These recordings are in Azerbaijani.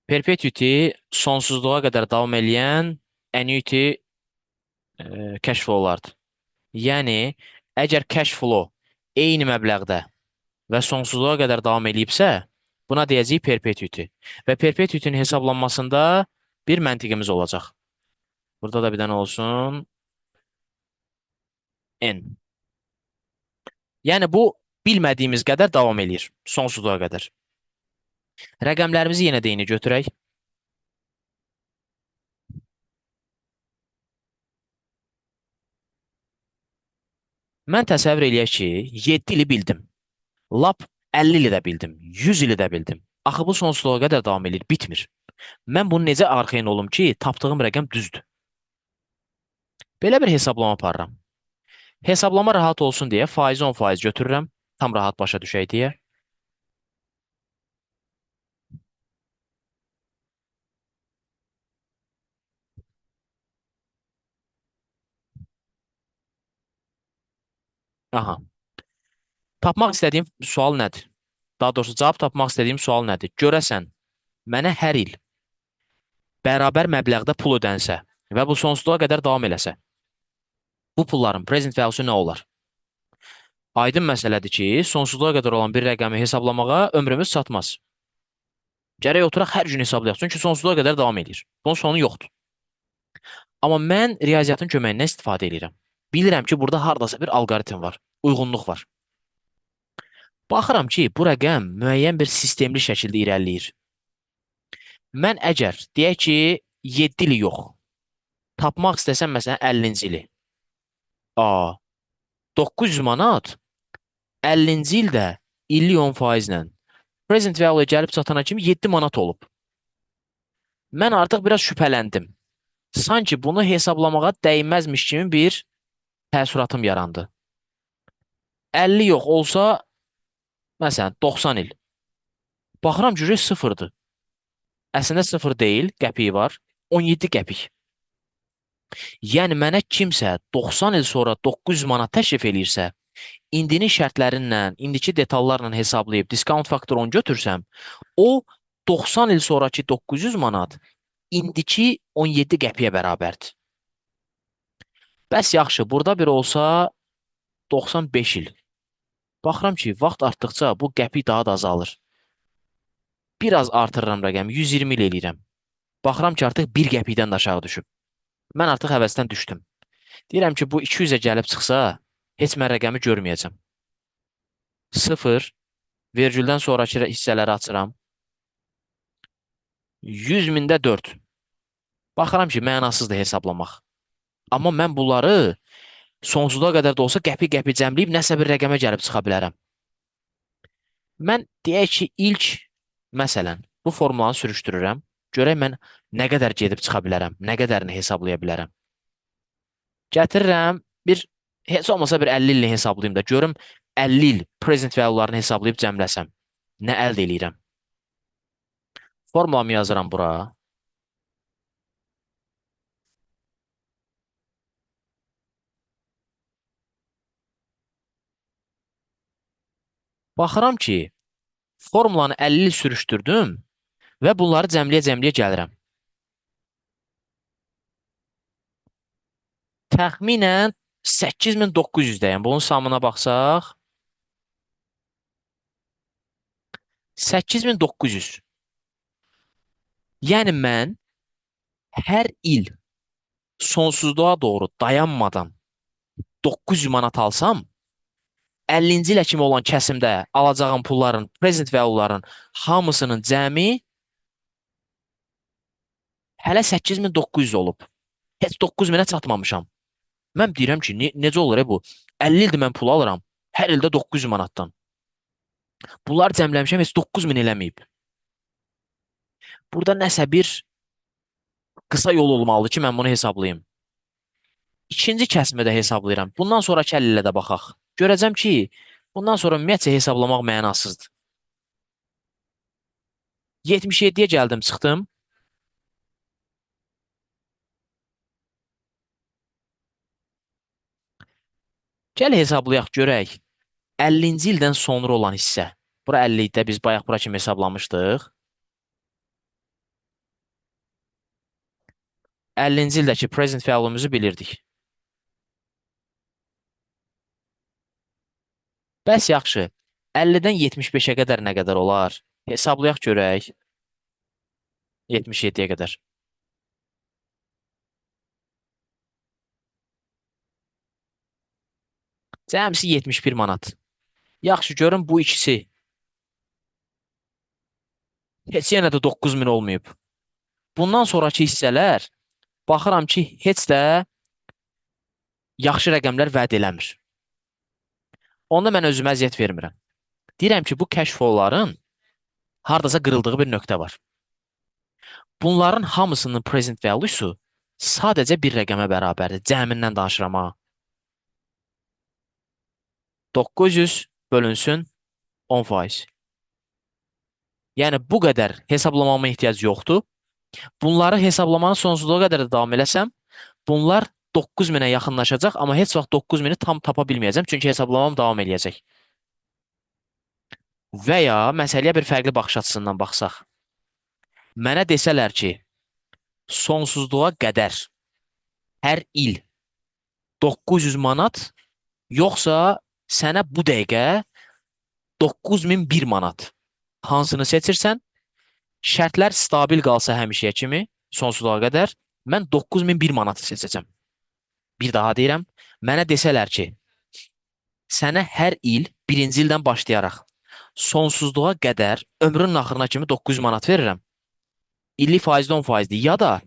Perpetuity sonsuzluğa qədər davam eləyən annuity cash flowlardır. Yəni, əgər cash flow eyni məbləğdə və sonsuzluğa qədər davam eləyibsə, buna deyəcəyik perpetuity. Və perpetuity-nin hesablanmasında bir məntiqimiz olacaq. Burada da bir dənə olsun n. Yəni, bu bilmədiyimiz qədər davam eləyir sonsuzluğa qədər. Rəqəmlərimizi yenə də eyni götürək. Mən təsəvvür eləyək ki, 7 ili bildim. Lap 50 ili də bildim. 100 ili də bildim. Axı bu sonsuzluğa qədər davam edir, bitmir. Mən bunu necə arxayın olum ki, tapdığım rəqəm düzdür? Belə bir hesablama aparıram. Hesablama rahat olsun deyə faizi 10% götürürəm. Tam rahat başa düşək deyə. Aha. Tapmaq istədiyim sual nədir? Daha doğrusu cavab tapmaq istədiyim sual nədir? Görəsən, mənə hər il bərabər məbləğdə pul ödənsə və bu sonsuzluğa qədər davam eləsə, bu pulların present value nə olar? Aydın məsələdir ki, sonsuzluğa qədər olan bir rəqəmi hesablamağa ömrümüz çatmaz. Gərək oturaq hər gün hesablayaq, çünki sonsuzluğa qədər davam edir. Bunun sonu yoxdur. Amma mən riyaziyyatın köməyindən istifadə edirəm. Bilirəm ki, burada hardasa bir alqoritm var, uyğunluq var. Baxıram ki, bu rəqəm müəyyən bir sistemli şəkildə irəliləyir. Mən əgər, deyək ki, 7 ili yox, tapmaq istəsəm, məsələn, 50-ci ili. A, 900 manat 50-ci ildə illik 10%-lə present value gəlib çatana kimi 7 manat olub. Mən artıq biraz şübhələndim. Sanki bunu hesablamağa dəyməzmiş kimi bir təəssüratım yarandı. 50 yox olsa, məsələn, 90 il. Baxıram görək sıfırdır. Əslində sıfır deyil, qəpiyi var. 17 qəpik. Yəni mənə kimsə 90 il sonra 900 manat təklif eləyirsə, indinin şərtlərinlə, indiki detallarla hesablayıb diskount faktoru 10 götürsəm, o 90 il sonraki 900 manat indiki 17 qəpiyə bərabərdir. Bəs yaxşı, burada bir olsa 95 il. Baxıram ki, vaxt artdıqca bu qəpik daha da azalır. Biraz artırıram rəqəmi, 120 il eləyirəm. Baxıram ki, artıq 1 qəpikdən də aşağı düşüb. Mən artıq həvəsdən düşdüm. Deyirəm ki, bu 200-ə gəlib çıxsa, heç mən rəqəmi görməyəcəm. 0, vergüldən sonraki hissələri açıram. 100 mində 4. Baxıram ki, mənasızdır hesablamaq. Amma mən bunları sonsuza qədər də olsa qəpi-qəpi cəmləyib nəsə bir rəqəmə gəlib çıxa bilərəm. Mən deyək ki, ilk, məsələn, bu formulanı sürüşdürürəm. Görək mən nə qədər gedib çıxa bilərəm, nə qədərini hesablaya bilərəm. Gətirirəm, heç olmasa bir 50 ilini hesablayayım da, görüm 50 il present value'larını hesablayıb cəmləsəm. Nə əldə eləyirəm? Formulamı yazıram bura. Baxıram ki, formulanı 50 il sürüşdürdüm və bunları cəmləyə-cəmləyə gəlirəm. Təxminən 8900-dəyəm. Bunun samına baxsaq, 8900. Yəni mən hər il sonsuzluğa doğru dayanmadan 900 manat alsam, 50-ci ilə kimi olan kəsimdə alacağım pulların, present value'ların hamısının cəmi hələ 8900 olub. Heç 9000-ə çatmamışam. Mən deyirəm ki, necə olur bu? 50 ildir mən pul alıram, hər ildə 900 manatdan. Bunları cəmləmişəm, heç 9000 eləməyib. Burada nəsə bir qısa yol olmalıdır ki, mən bunu hesablayayım. İkinci kəsimi də hesablayıram. Bundan sonraki 50 ilə də baxaq. Görəcəm ki, bundan sonra ümumiyyətcə hesablamaq mənasızdır. 77-yə gəldim, çıxdım. Gəl hesablayaq görək. 50-ci ildən sonra olan hissə. Bura 50-də biz bayaq bura kimi hesablamışdıq. 50-ci ildəki present value-muzu bilirdik. Bəs yaxşı. 50-dən 75-ə qədər nə qədər olar? Hesablayaq görək. 77-yə qədər. Cəmsi 71 manat. Yaxşı görün bu ikisi. Heç yenə də 9000 olmayıb. Bundan sonraki hissələr baxıram ki, heç də yaxşı rəqəmlər vəd eləmir. Onda mən özümə əziyyət vermirəm. Deyirəm ki, bu cash flow-ların hardasa qırıldığı bir nöqtə var. Bunların hamısının present value-su sadəcə bir rəqəmə bərabərdir. Cəmindən danışıram ha. 900 bölünsün 10%. Yəni bu qədər hesablamama ehtiyac yoxdur. Bunları hesablamanı sonsuzluğa qədər də davam eləsəm, bunlar 9000-ə yaxınlaşacaq, amma heç vaxt 9000-i tam tapa bilməyəcəm, çünki hesablamam davam eləyəcək. Və ya məsələyə bir fərqli baxış açısından baxsaq. Mənə desələr ki, sonsuzluğa qədər hər il 900 manat, yoxsa sənə bu dəqiqə 9001 manat. Hansını seçirsən? Şərtlər stabil qalsa həmişəyə kimi, sonsuzluğa qədər, mən 9001 manatı seçəcəm. Bir daha deyirəm, mənə desələr ki, sənə hər il birinci ildən başlayaraq sonsuzluğa qədər ömrünün axırına kimi 900 manat verirəm. İllik faizli 10%dir. Ya da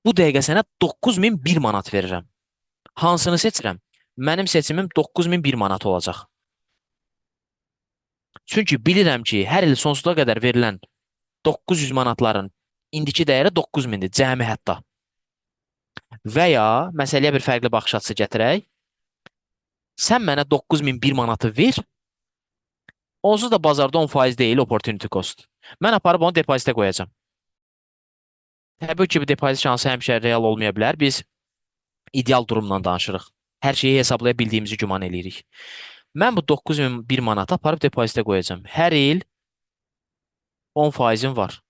bu dəqiqə sənə 9001 manat verirəm. Hansını seçirəm? Mənim seçimim 9001 manat olacaq. Çünki bilirəm ki, hər il sonsuzluğa qədər verilən 900 manatların indiki dəyəri 9000-dir, cəmi hətta. Və ya məsələyə bir fərqli baxış açısı gətirək. Sən mənə 9001 manatı ver, onsuz da bazarda 10% deyil opportunity cost. Mən aparıb onu depozitə qoyacam. Təbii ki, bu depozit şansı həmişə real olmaya bilər. Biz ideal durumdan danışırıq. Hər şeyi hesablaya bildiyimizi güman eləyirik. Mən bu 9001 manatı aparıb depozitə qoyacam. Hər il 10%-im var.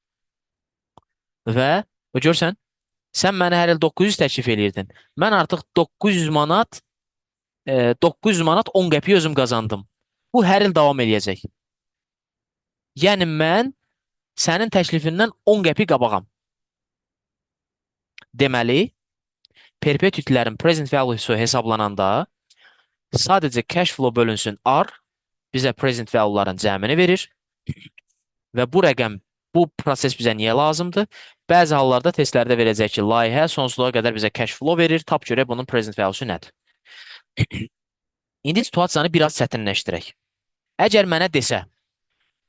Və görsən, sən mənə hər il 900 təklif eləyirdin. Mən artıq 900 manat 10 qəpiyi özüm qazandım. Bu hər il davam eləyəcək. Yəni mən sənin təklifindən 10 qəpik qabağam. Deməli, perpetuitlərin present value-su hesablananda sadəcə cash flow bölünsün R bizə present value-ların cəmini verir. Və bu rəqəm, bu proses bizə niyə lazımdır? Bəzi hallarda testlərdə verəcək ki, layihə sonsuzluğa qədər bizə cash flow verir. Tap görək bunun present value-su nədir? İndi situasiyanı biraz çətinləşdirək. Əgər mənə desə,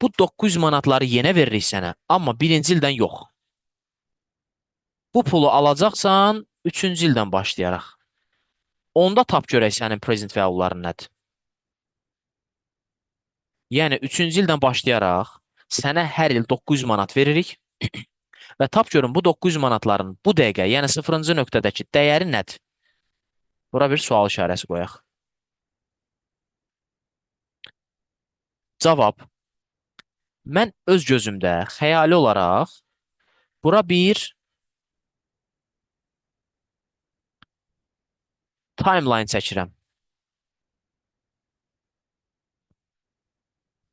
bu 900 manatları yenə veririk sənə, amma birinci ildən yox. Bu pulu alacaqsan 3-cü ildən başlayaraq. Onda tap görək sənin present value-ların nədir? Yəni 3-cü ildən başlayaraq sənə hər il 900 manat veririk və tap görün bu 900 manatların bu dəqiqə, yəni 0-cı nöqtədəki dəyəri nədir? Bura bir sual işarəsi qoyaq. Cavab. Mən öz gözümdə xəyali olaraq bura bir timeline çəkirəm.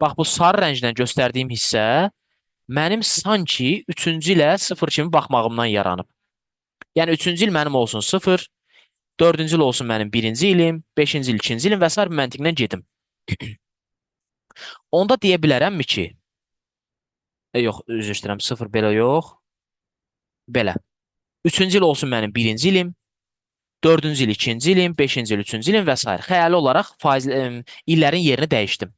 Bax, bu sarı rənglə göstərdiyim hissə mənim sanki 3-cü ilə 0 kimi baxmağımdan yaranıb. Yəni 3-cü il mənim olsun 0, 4-cü il olsun mənim 1-ci ilim, 5-ci il 2-ci ilim və s. məntiqlə gedim. Onda deyə bilərəmmi ki, yox, üzr istəyirəm, 0 belə yox, belə. 3-cü il olsun mənim 1-ci ilim, 4-cü il 2-ci ilim, 5-ci il 3-cü ilim və s. Xəyali olaraq illərin yerini dəyişdim.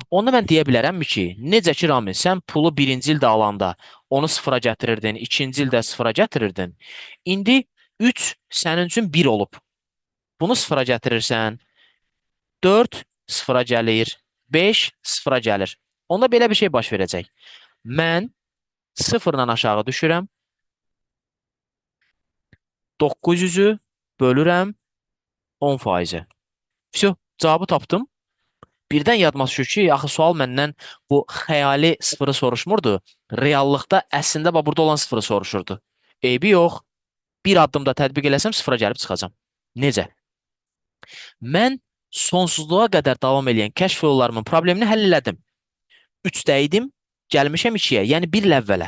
Onda mən deyə bilərəmmi ki, necə ki, Ramil, sən pulu 1-ci ildə alanda onu 0-a gətirirdin, 2-ci ildə 0-a gətirirdin. İndi 3 sənin üçün 1 olub. Bunu 0-a gətirirsən, 4 0-a gəlir, 5 0-a gəlir. Onda belə bir şey baş verəcək. Mən 0-dan aşağı düşürəm, 900-ü bölürəm 10%. Vsyo, cavabı tapdım. Birdən yadıma düşür ki, axı sual məndən bu xəyali sıfırı soruşmurdu. Reallıqda əslində bax burada olan sıfırı soruşurdu. Eybi yox. Bir addımda tətbiq eləsəm sıfıra gəlib çıxacam. Necə? Mən sonsuzluğa qədər davam edən kəşf yollarımın problemini həll elədim. 3-də idim, gəlmişəm 2-yə, yəni 1 il əvvələ.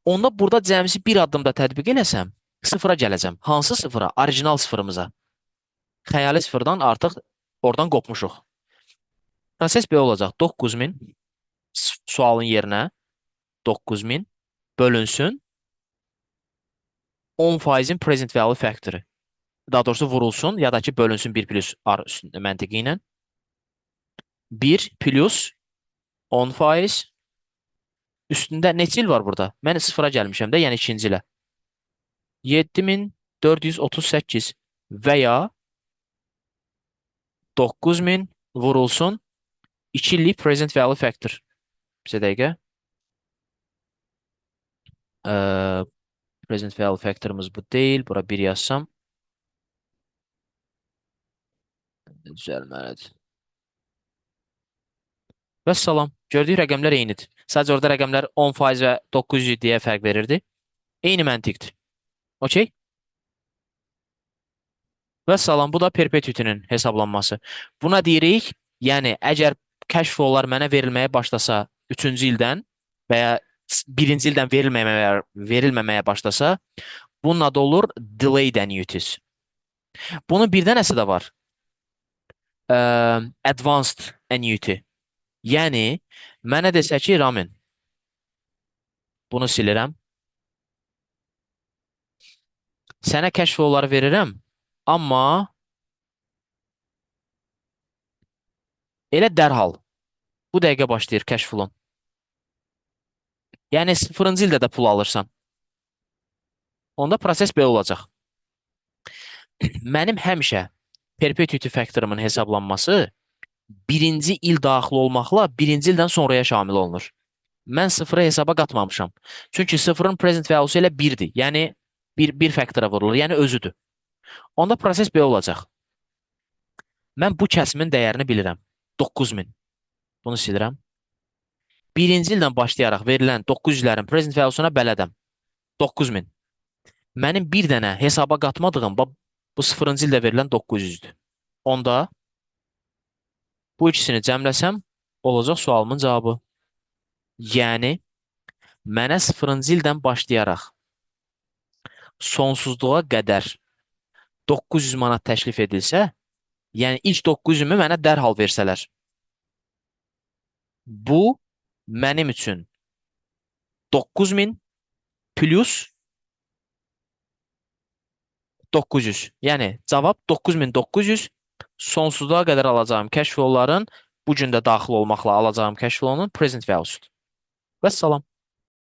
Onda burada cəmisi bir addımda tətbiq eləsəm, sıfıra gələcəm. Hansı sıfıra? Orijinal sıfırımıza. Xəyali sıfırdan artıq oradan qopmuşuq. Proses belə olacaq. 9000 sualın yerinə 9000 bölünsün 10%-in present value factoru. Daha doğrusu vurulsun ya da ki bölünsün 1 plus r üstündə məntiqi ilə. 1 plus 10% üstündə neçə il var burada? Mən sıfıra gəlmişəm də, yəni ikinci ilə. 7438 və ya 9000 vurulsun 2 illik present value factor. Bir dəqiqə. Present value factorımız bu deyil. Bura 1 yazsam. Düzəlməlidir. Və salam. Gördüyük rəqəmlər eynidir. Sadəcə orada rəqəmlər 10% və 900 deyə fərq verirdi. Eyni məntiqdir. Okey? Və salam. Bu da perpetuity-nin hesablanması. Buna deyirik, yəni əgər kəşf yollar mənə verilməyə başlasa 3-cü ildən və ya 1-ci ildən verilməməyə başlasa, bunun adı olur delayed annuities. Bunun bir dənəsi də var. Advanced annuity. Yəni, mənə desə ki, Ramin, bunu silirəm. Sənə kəşf yolları verirəm, amma elə dərhal bu dəqiqə başlayır kəşf yolun. Yəni, 0-cı ildə də pul alırsan. Onda proses belə olacaq. Mənim həmişə perpetuity faktorumun hesablanması 1-ci il daxil olmaqla 1-ci ildən sonraya şamil olunur. Mən sıfıra hesaba qatmamışam. Çünki sıfırın present value'su elə 1-dir. Yəni, bir faktora vurulur, yəni özüdür. Onda proses belə olacaq. Mən bu kəsimin dəyərini bilirəm. 9000. Bunu silirəm. 1-ci ildən başlayaraq verilən 900-lərin present value'suna bələdəm. 9000. Mənim bir dənə hesaba qatmadığım bu 0-cı ildə verilən 900-dür. Onda bu ikisini cəmləsəm, olacaq sualımın cavabı. Yəni, mənə 0-cı ildən başlayaraq sonsuzluğa qədər 900 manat təklif edilsə, yəni ilk 900-ümü mənə dərhal versələr, bu mənim üçün 9000 plus 900. Yəni, cavab 9900 sonsuzluğa qədər alacağım kəşf yolların bu gündə daxil olmaqla alacağım kəşf yolunun present value'sudur. Və salam.